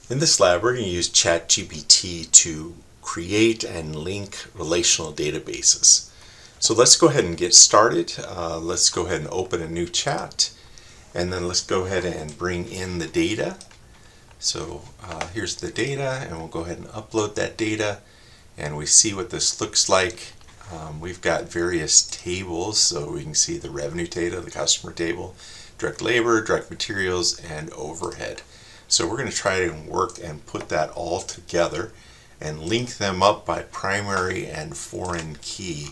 In this lab, we're going to use ChatGPT to create and link relational databases. So let's go ahead and get started. Let's go ahead and open a new chat, and then let's go ahead and bring in the data. So here's the data, and we'll go ahead and upload that data, and we see what this looks like. We've got various tables, so we can see the revenue data, the customer table, direct labor, direct materials, and overhead. So we're going to try to work and put that all together and link them up by primary and foreign key.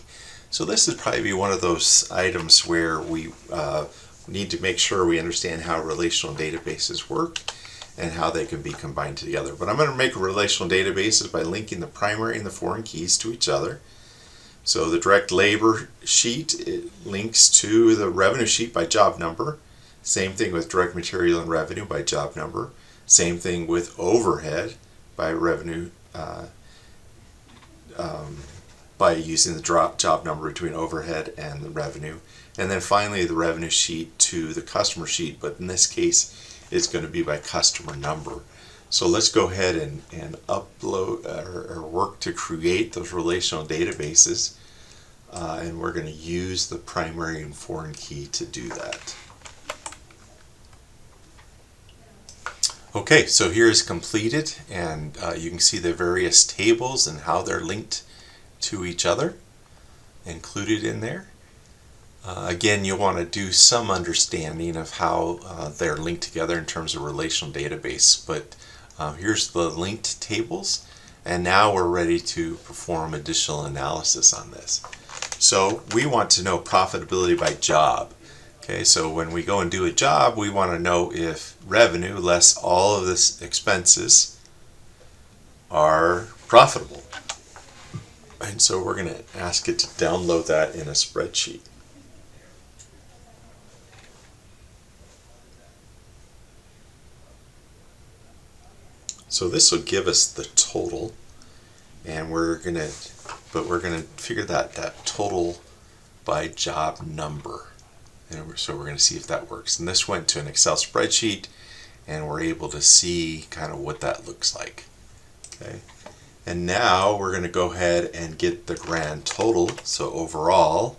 So this would probably be one of those items where we need to make sure we understand how relational databases work and how they can be combined together. But I'm going to make a relational database by linking the primary and the foreign keys to each other. So the direct labor sheet, it links to the revenue sheet by job number. Same thing with direct material and revenue by job number. Same thing with overhead by revenue, by using the job number between overhead and the revenue. And then finally the revenue sheet to the customer sheet, but in this case it's going to be by customer number. So let's go ahead and upload or work to create those relational databases, and we're going to use the primary and foreign key to do that. Okay, so here is completed, and you can see the various tables and how they're linked to each other included in there. Again, you'll want to do some understanding of how they're linked together in terms of relational database, but here's the linked tables, and now we're ready to perform additional analysis on this. So we want to know profitability by job. Okay, so when we go and do a job, we want to know if revenue less all of this expenses are profitable. And so we're going to ask it to download that in a spreadsheet. So this will give us the total, and we're going to figure that total by job number. And so we're going to see if that works. And this went to an Excel spreadsheet, and we're able to see kind of what that looks like. Okay. And now we're going to go ahead and get the grand total. So overall,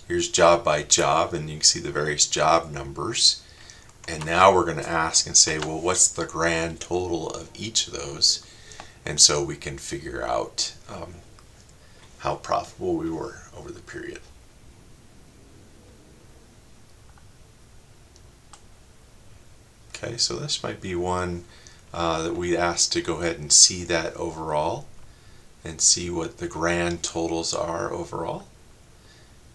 here's job by job, and you can see the various job numbers. And now we're going to ask and say, well, what's the grand total of each of those? And so we can figure out how profitable we were over the period. Okay, so this might be one that we asked to go ahead and see that overall and see what the grand totals are overall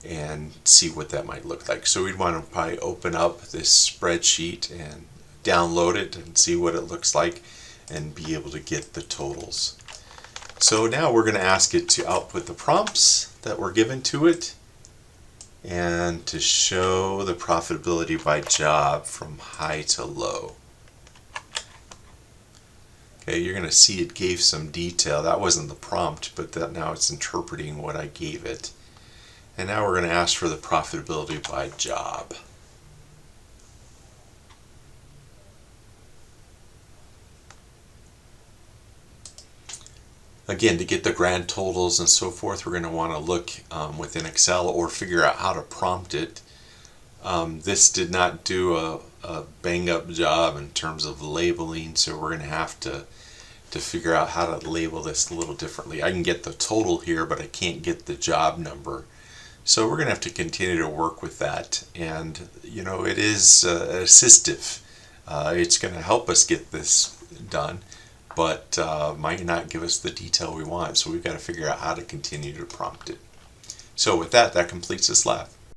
and see what that might look like. So we'd want to probably open up this spreadsheet and download it and see what it looks like and be able to get the totals. So now we're going to ask it to output the prompts that were given to it and to show the profitability by job from high to low. Okay, you're going to see it gave some detail. That wasn't the prompt, but that now it's interpreting what I gave it. And now we're going to ask for the profitability by job. Again, to get the grand totals and so forth, we're going to want to look within Excel or figure out how to prompt it. This did not do a bang-up job in terms of labeling, so we're going to have to figure out how to label this a little differently. I can get the total here, but I can't get the job number. So we're going to have to continue to work with that. And, you know, it is assistive. It's going to help us get this done, but might not give us the detail we want. So we've got to figure out how to continue to prompt it. So with that, that completes this lab.